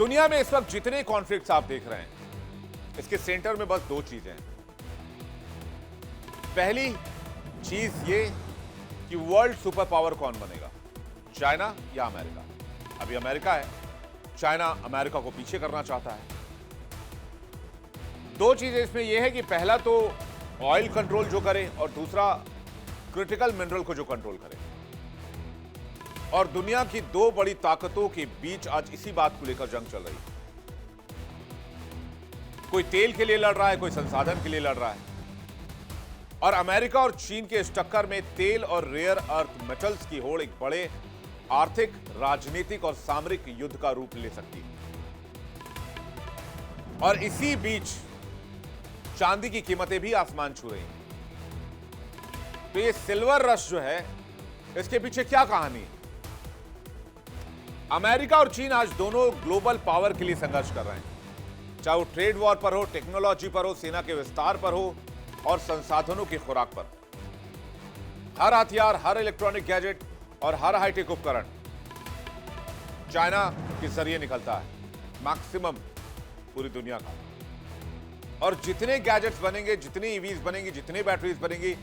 दुनिया में इस वक्त जितने कॉन्फ्लिक्ट्स आप देख रहे हैं, इसके सेंटर में बस दो चीजें हैं। पहली चीज ये कि वर्ल्ड सुपर पावर कौन बनेगा, चाइना या अमेरिका। अभी अमेरिका है, चाइना अमेरिका को पीछे करना चाहता है। दो चीजें इसमें यह है कि पहला तो ऑयल कंट्रोल जो करे और दूसरा क्रिटिकल मिनरल को जो कंट्रोल करे। और दुनिया की दो बड़ी ताकतों के बीच आज इसी बात को लेकर जंग चल रही है। कोई तेल के लिए लड़ रहा है, कोई संसाधन के लिए लड़ रहा है। और अमेरिका और चीन के इस टक्कर में तेल और रेयर अर्थ मेटल्स की होड़ एक बड़े आर्थिक, राजनीतिक और सामरिक युद्ध का रूप ले सकती है। और इसी बीच चांदी की कीमतें भी आसमान छू रही हैं। तो ये सिल्वर रश जो है, इसके पीछे क्या कहानी है? अमेरिका और चीन आज दोनों ग्लोबल पावर के लिए संघर्ष कर रहे हैं, चाहे वो ट्रेड वॉर पर हो, टेक्नोलॉजी पर हो, सेना के विस्तार पर हो और संसाधनों की खुराक पर। हर हथियार, हर इलेक्ट्रॉनिक गैजेट और हर हाईटेक उपकरण चाइना के जरिए निकलता है, मैक्सिमम पूरी दुनिया का। और जितने गैजेट्स बनेंगे, जितने ईवीज बनेंगी, जितने बैटरीज बनेंगी,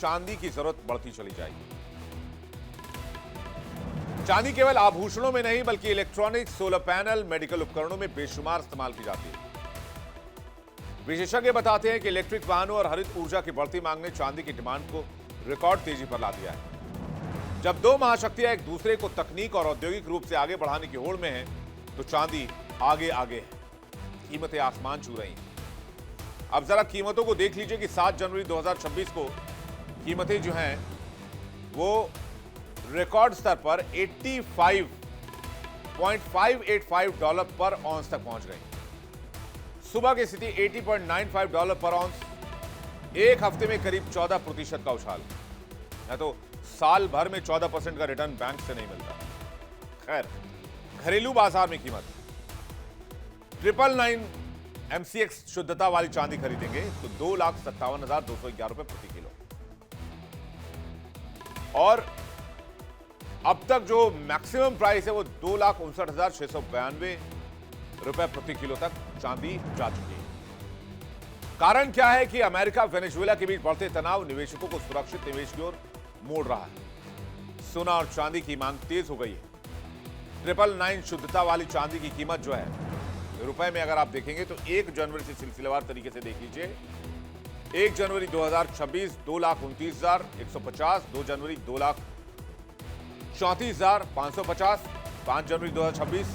चांदी की जरूरत बढ़ती चली जाएगी। चांदी केवल आभूषणों में नहीं बल्कि इलेक्ट्रॉनिक, सोलर पैनल, मेडिकल उपकरणों में बेशुमार इस्तेमाल की जाती है। विशेषज्ञ बताते हैं कि इलेक्ट्रिक वाहनों और हरित ऊर्जा की बढ़ती मांग ने चांदी की डिमांड को रिकॉर्ड तेजी पर ला दिया है। जब दो महाशक्तियां एक दूसरे को तकनीक और औद्योगिक रूप से आगे बढ़ाने की होड़ में हैं, तो चांदी आगे आगे है। कीमतें आसमान छू रही हैं। अब जरा कीमतों को देख लीजिए कि 7 जनवरी 2026 को कीमतें जो हैं वो रिकॉर्ड स्तर पर $85.585 पर औंस तक पहुंच गई। सुबह की स्थिति $80.95 पर औंस, एक हफ्ते में करीब 14% का उछाल। या तो साल भर में 14% का रिटर्न बैंक से नहीं मिलता। खैर, घरेलू बाजार में कीमत 999 MCX शुद्धता वाली चांदी खरीदेंगे तो 2,57,211 रुपए प्रति किलो। और अब तक जो मैक्सिमम प्राइस है वो 2,59,692 रुपए प्रति किलो तक चांदी जा चुकी है। कारण क्या है कि अमेरिका वेनेजुएला के बीच बढ़ते तनाव निवेशकों को सुरक्षित निवेश की ओर मोड़ रहा है। सोना और चांदी की मांग तेज हो गई है। 999 शुद्धता वाली चांदी की कीमत जो है रुपए में अगर आप देखेंगे तो 1 जनवरी से सिलसिलेवार तरीके से देख लीजिए। 1 जनवरी 2026 2,29,150, 2 जनवरी 2,34,550, 5 जनवरी 2026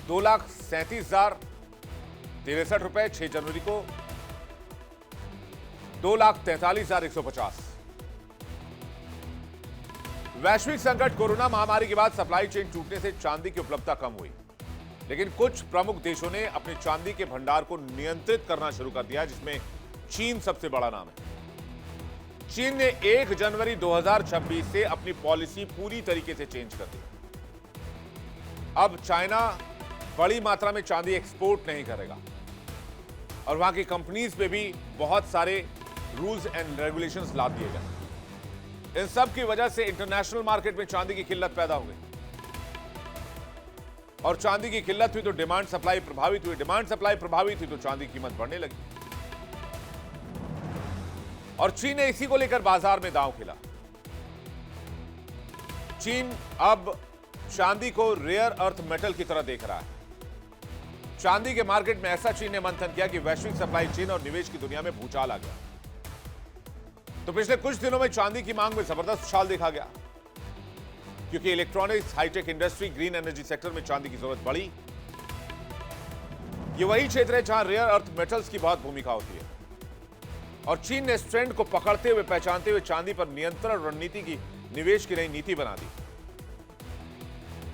2,37,063 रुपए, 6 जनवरी को 2,43,150। वैश्विक संकट कोरोना महामारी के बाद सप्लाई चेन टूटने से चांदी की उपलब्धता कम हुई, लेकिन कुछ प्रमुख देशों ने अपने चांदी के भंडार को नियंत्रित करना शुरू कर दिया, जिसमें चीन सबसे बड़ा नाम है। चीन ने 1 जनवरी 2026 से अपनी पॉलिसी पूरी तरीके से चेंज कर दी। अब चाइना बड़ी मात्रा में चांदी एक्सपोर्ट नहीं करेगा और वहां की कंपनीज पे भी बहुत सारे रूल्स एंड रेगुलेशंस ला दिए गए। इन सब की वजह से इंटरनेशनल मार्केट में चांदी की किल्लत पैदा हो गई और चांदी की किल्लत हुई तो डिमांड सप्लाई प्रभावित हुई, डिमांड सप्लाई प्रभावित हुई तो चांदी की कीमत बढ़ने लगी। और चीन ने इसी को लेकर बाजार में दांव खेला। चीन अब चांदी को रेयर अर्थ मेटल की तरह देख रहा है। चांदी के मार्केट में ऐसा चीन ने मंथन किया कि वैश्विक सप्लाई चेन और निवेश की दुनिया में भूचाल आ गया। तो पिछले कुछ दिनों में चांदी की मांग में जबरदस्त उछाल देखा गया, क्योंकि electronics, high tech industry, green energy sector में चांदी की जरूरत बढ़ी। ये वही क्षेत्र है जहां रेयर अर्थ मेटल्स की बहुत भूमिका होती है। और चीन ने इस ट्रेंड को पकड़ते हुए, पहचानते हुए चांदी पर नियंत्रण रणनीति की, निवेश की नई नीति बना दी।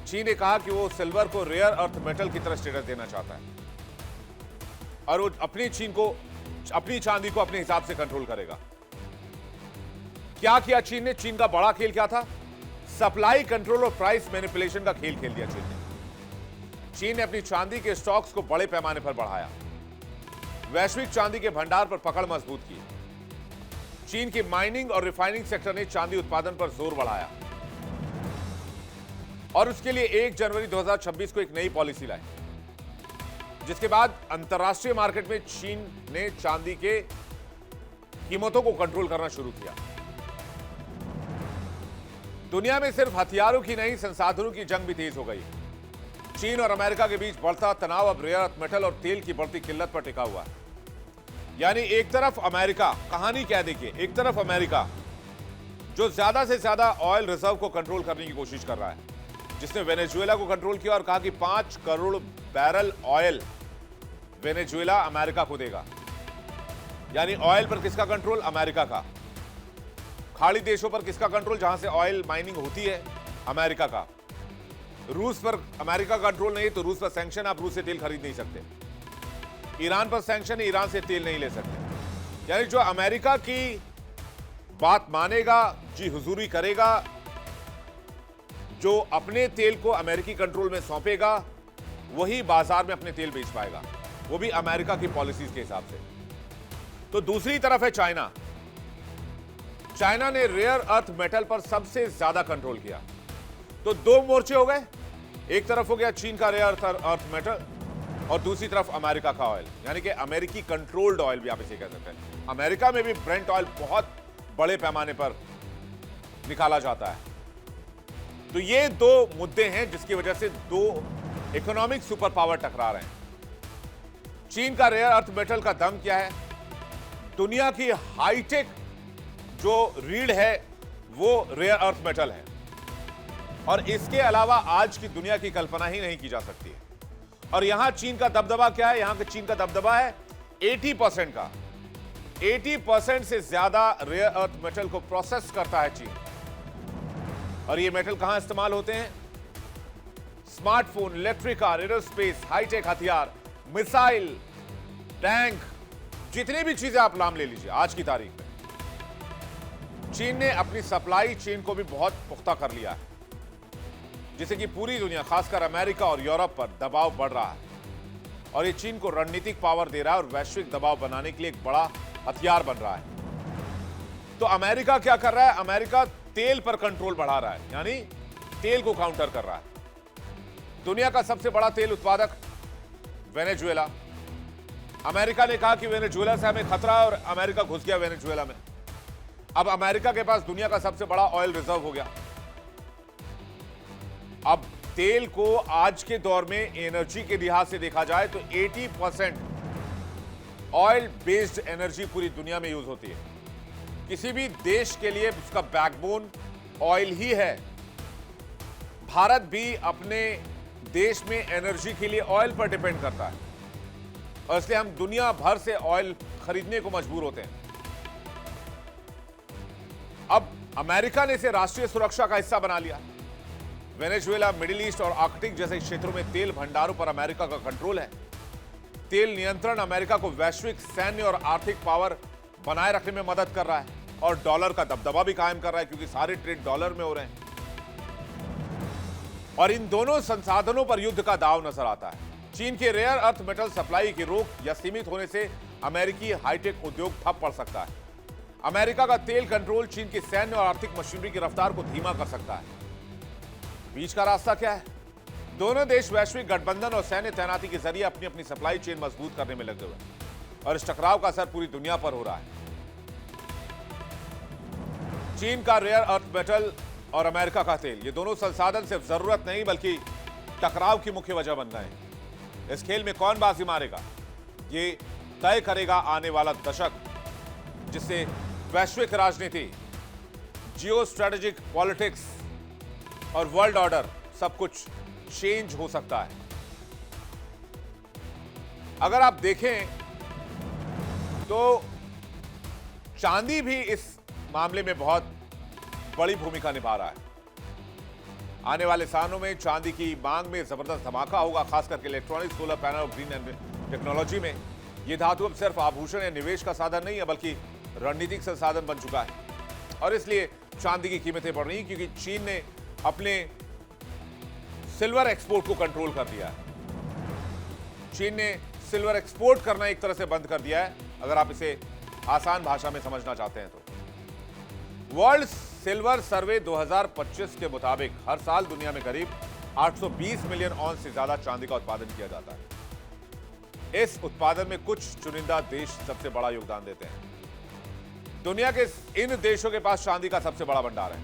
चीन ने कहा कि वो सिल्वर को रेयर अर्थ मेटल की तरह स्टेटस देना चाहता है और वो अपनी चांदी को अपने हिसाब से कंट्रोल करेगा। क्या किया चीन ने? चीन का बड़ा खेल क्या था? सप्लाई कंट्रोल और प्राइस मैनिपुलेशन का खेल खेल दिया चीन ने अपनी चांदी के स्टॉक्स को बड़े पैमाने पर बढ़ाया, वैश्विक चांदी के भंडार पर पकड़ मजबूत की। चीन की माइनिंग और रिफाइनिंग सेक्टर ने चांदी उत्पादन पर जोर बढ़ाया और उसके लिए 1 जनवरी 2026 को एक नई पॉलिसी लाई, जिसके बाद अंतर्राष्ट्रीय मार्केट में चीन ने चांदी के कीमतों को कंट्रोल करना शुरू किया। दुनिया में सिर्फ हथियारों की नहीं, संसाधनों की जंग भी तेज हो गई। चीन और अमेरिका के बीच बढ़ता तनाव अब रेयर अर्थ मेटल और तेल की बढ़ती किल्लत पर टिका हुआ है। यानी एक तरफ अमेरिका, कहानी क्या देखिए, एक तरफ अमेरिका जो ज्यादा से ज्यादा ऑयल रिजर्व को कंट्रोल करने की कोशिश कर रहा है, जिसने वेनेजुएला को कंट्रोल किया और कहा कि 5 crore barrel oil Venezuela America को देगा। यानी ऑयल पर किसका कंट्रोल? अमेरिका का। खाड़ी देशों पर किसका कंट्रोल? जहां से ऑयल माइनिंग होती है, अमेरिका का। रूस पर अमेरिका का कंट्रोल नहीं, तो रूस पर सैंक्शन, आप रूस से तेल खरीद नहीं सकते। ईरान पर सैंक्शन है, ईरान से तेल नहीं ले सकते। यानी जो अमेरिका की बात मानेगा, जी हुजूरी करेगा, जो अपने तेल को अमेरिकी कंट्रोल में सौंपेगा, वही बाजार में अपने तेल बेच पाएगा, वो भी अमेरिका की पॉलिसीज के हिसाब से। तो दूसरी तरफ है चाइना। चाइना ने रेयर अर्थ मेटल पर सबसे ज्यादा कंट्रोल किया। तो 2 मोर्चे हो गए, एक तरफ हो गया चीन का रेयर अर्थ मेटल और दूसरी तरफ अमेरिका का ऑयल, यानी कि अमेरिकी कंट्रोल्ड ऑयल भी आप इसे कह सकते हैं। अमेरिका में भी ब्रेंट ऑयल बहुत बड़े पैमाने पर निकाला जाता है। तो ये 2 मुद्दे हैं जिसकी वजह से 2 इकोनॉमिक सुपर पावर टकरा रहे हैं। चीन का रेयर अर्थ मेटल का दम क्या है? दुनिया की हाईटेक जो रीढ़ है वो रेयर अर्थ मेटल है, और इसके अलावा आज की दुनिया की कल्पना ही नहीं की जा सकती है। और यहां चीन का दबदबा क्या है? यहां के चीन का दबदबा है 80% का। 80% से ज्यादा रेयर अर्थ मेटल को प्रोसेस करता है चीन। और ये मेटल कहां इस्तेमाल होते हैं? Smartphone, electric car, aerospace, high tech हथियार, मिसाइल, टैंक, जितनी भी चीजें आप नाम ले लीजिए आज की तारीख में। चीन ने अपनी सप्लाई चेन को भी बहुत पुख्ता कर लिया है, जिससे कि पूरी दुनिया, खासकर अमेरिका और यूरोप पर दबाव बढ़ रहा है। और ये चीन को रणनीतिक पावर दे रहा है और वैश्विक दबाव बनाने के लिए एक बड़ा हथियार बन रहा है। तो अमेरिका क्या कर रहा है? अमेरिका तेल पर कंट्रोल बढ़ा रहा है, यानी तेल को काउंटर कर रहा है। दुनिया का सबसे बड़ा तेल उत्पादक वेनेजुएला। अमेरिका ने कहा कि वेनेजुएला से हमें खतरा है और अमेरिका घुस गया वेनेजुएला में। अब अमेरिका के पास दुनिया का सबसे बड़ा ऑयल रिजर्व हो गया। अब तेल को आज के दौर में एनर्जी के लिहाज से देखा जाए तो 80% ऑयल बेस्ड एनर्जी पूरी दुनिया में यूज होती है। किसी भी देश के लिए उसका बैकबोन ऑयल ही है। भारत भी अपने देश में एनर्जी के लिए ऑयल पर डिपेंड करता है, और इसलिए हम दुनिया भर से ऑयल खरीदने को मजबूर होते हैं। अब अमेरिका ने इसे राष्ट्रीय सुरक्षा का हिस्सा बना लिया। वेनेजुएला, मिडिल ईस्ट और आर्कटिक जैसे क्षेत्रों में तेल भंडारों पर अमेरिका का कंट्रोल है। तेल नियंत्रण अमेरिका को वैश्विक सैन्य और आर्थिक पावर बनाए रखने में मदद कर रहा है, और डॉलर का दबदबा भी कायम कर रहा है, क्योंकि सारे ट्रेड डॉलर में हो रहे हैं। और इन दोनों संसाधनों पर युद्ध का दांव नजर आता है। चीन के रेयर अर्थ मेटल सप्लाई की रोक या सीमित होने से अमेरिकी हाईटेक उद्योग ठप पड़ सकता है। अमेरिका का तेल कंट्रोल चीन की सैन्य और आर्थिक मशीनरी की रफ्तार को धीमा कर सकता है। बीच का रास्ता क्या है? दोनों देश वैश्विक गठबंधन और सैन्य तैनाती के जरिए अपनी अपनी सप्लाई चेन मजबूत करने में लगे हुए हैं, और इस टकराव का असर पूरी दुनिया पर हो रहा है। चीन का रेयर अर्थ मेटल और अमेरिका का तेल, ये दोनों संसाधन सिर्फ जरूरत नहीं बल्कि टकराव की मुख्य वजह बन गए हैं। इस खेल में कौन बाजी मारेगा, ये तय करेगा आने वाला दशक, जिससे वैश्विक राजनीति, जियो स्ट्रेटेजिक पॉलिटिक्स और वर्ल्ड ऑर्डर सब कुछ चेंज हो सकता है। अगर आप देखें तो चांदी भी इस मामले में बहुत बड़ी भूमिका निभा रहा है। आने वाले सालों में चांदी की मांग में जबरदस्त धमाका होगा, खास करके इलेक्ट्रॉनिक, सोलर पैनल और ग्रीन टेक्नोलॉजी में। यह धातु अब सिर्फ आभूषण या निवेश का साधन नहीं है, बल्कि रणनीतिक संसाधन बन चुका है। और इसलिए चांदी की कीमतें बढ़ रही हैं, क्योंकि चीन ने अपने सिल्वर एक्सपोर्ट को कंट्रोल कर दिया है। चीन ने सिल्वर एक्सपोर्ट करना एक तरह से बंद कर दिया है, अगर आप इसे आसान भाषा में समझना चाहते हैं तो। वर्ल्ड सिल्वर सर्वे 2025 के मुताबिक हर साल दुनिया में करीब 820 मिलियन ऑन्स से ज्यादा चांदी का उत्पादन किया जाता है। इस उत्पादन में कुछ चुनिंदा देश सबसे बड़ा योगदान देते हैं। दुनिया के इन देशों के पास चांदी का सबसे बड़ा भंडार है।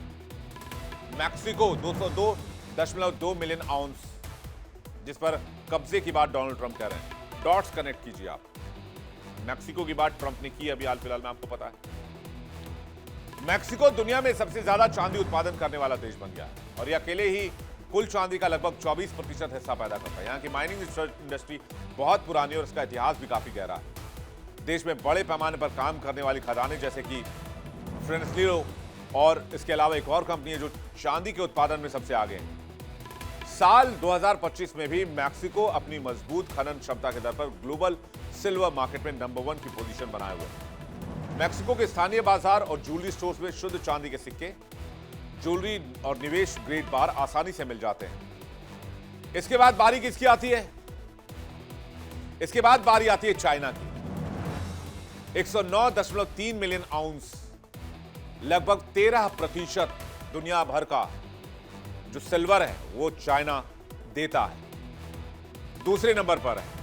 मैक्सिको 202.2 मिलियन आउंस, जिस पर कब्जे की बात डोनाल्ड ट्रंप कह रहे हैं। डॉट्स कनेक्ट कीजिए आप। मैक्सिको की बात ट्रंप ने की अभी हाल फिलहाल में, आपको पता है। मैक्सिको दुनिया में सबसे ज्यादा चांदी उत्पादन करने वाला देश बन गया है और यह अकेले ही कुल चांदी का लगभग 24% हिस्सा पैदा करता है। यहाँ की माइनिंग इंडस्ट्री बहुत पुरानी और इसका इतिहास भी काफी गहरा है। देश में बड़े पैमाने पर काम करने वाली खदानें जैसे कि फ्रेंसलियो और इसके अलावा एक और कंपनी है जो चांदी के उत्पादन में सबसे आगे है। साल 2025 में भी मैक्सिको अपनी मजबूत खनन क्षमता के दर पर ग्लोबल सिल्वर मार्केट में नंबर 1 की पोजीशन बनाए हुए है। मैक्सिको के स्थानीय बाजार और ज्वेलरी स्टोर्स में शुद्ध चांदी के सिक्के, ज्वेलरी और निवेश ग्रेड बार आसानी से मिल जाते हैं। इसके बाद बारी किसकी आती है? इसके बाद बारी आती है चाइना की। 109.3 मिलियन आउंस, लगभग 13% दुनिया भर का जो सिल्वर है वो चाइना देता है। दूसरे नंबर पर है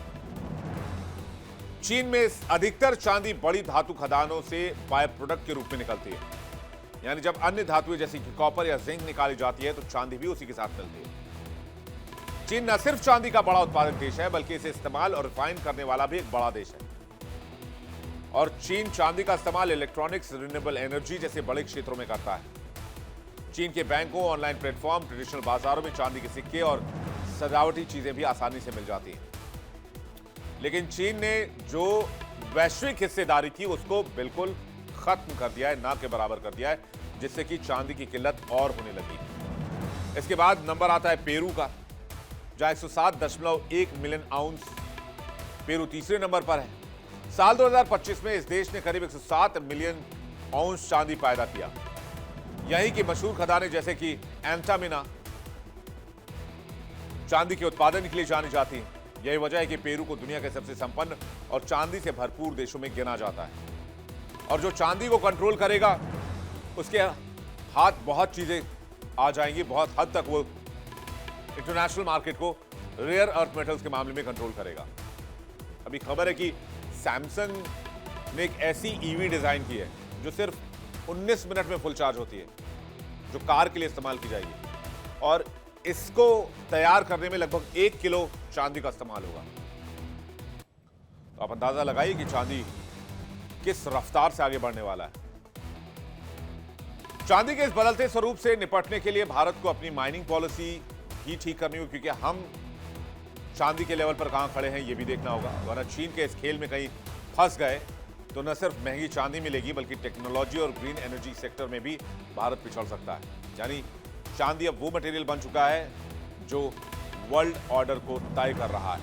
चीन में अधिकतर चांदी बड़ी धातु खदानों से बाय प्रोडक्ट के रूप में निकलती है। यानी जब अन्य धातुएं जैसे कि कॉपर या जिंक निकाली जाती है तो चांदी भी उसी के साथ मिलती है। चीन न सिर्फ चांदी का बड़ा उत्पादक देश है बल्कि इसे इस्तेमाल और रिफाइन करने वाला भी एक बड़ा देश है। और चीन चांदी का इस्तेमाल इलेक्ट्रॉनिक्स, रिन्यूएबल एनर्जी जैसे बड़े क्षेत्रों में करता है। चीन के बैंकों, ऑनलाइन प्लेटफॉर्म, ट्रेडिशनल बाजारों में चांदी के सिक्के और सजावटी चीजें भी आसानी से मिल जाती हैं। लेकिन चीन ने जो वैश्विक हिस्सेदारी थी उसको बिल्कुल खत्म कर दिया है, ना के बराबर कर दिया है, जिससे कि चांदी की किल्लत और होने लगी। इसके बाद नंबर आता है पेरू का, जहां 107.1 मिलियन आउंस। पेरू तीसरे नंबर पर है। साल 2025 में इस देश ने करीब 107 मिलियन आउंस चांदी पैदा किया। यहीं की मशहूर खदानें जैसे कि एंटामिना चांदी के उत्पादन के लिए जानी जाती हैं। यही वजह है कि पेरू को दुनिया के सबसे संपन्न और चांदी से भरपूर देशों में गिना जाता है। और जो चांदी को कंट्रोल करेगा उसके हाथ बहुत चीजें आ जाएंगी, बहुत हद तक वो इंटरनेशनल मार्केट को रेयर अर्थ मेटल्स के मामले में कंट्रोल करेगा। अभी खबर है कि सैमसंग ने एक ऐसी ईवी डिजाइन की है जो सिर्फ 19 मिनट में फुल चार्ज होती है, जो कार के लिए इस्तेमाल की जाएगी। और इसको तैयार करने में लगभग 1 किलो चांदी का इस्तेमाल होगा। तो आप अंदाजा लगाइए कि चांदी किस रफ्तार से आगे बढ़ने वाला है। चांदी के इस बदलते स्वरूप से निपटने के लिए भारत को अपनी माइनिंग पॉलिसी ही ठीक करनी होगी, क्योंकि हम चांदी के लेवल पर कहां खड़े हैं ये भी देखना होगा। वरना चीन के इस खेल में कहीं फंस गए तो न सिर्फ महंगी चांदी मिलेगी बल्कि टेक्नोलॉजी और ग्रीन एनर्जी सेक्टर में भी भारत पिछड़ सकता है। यानी चांदी अब वो मटेरियल बन चुका है जो वर्ल्ड ऑर्डर को तय कर रहा है।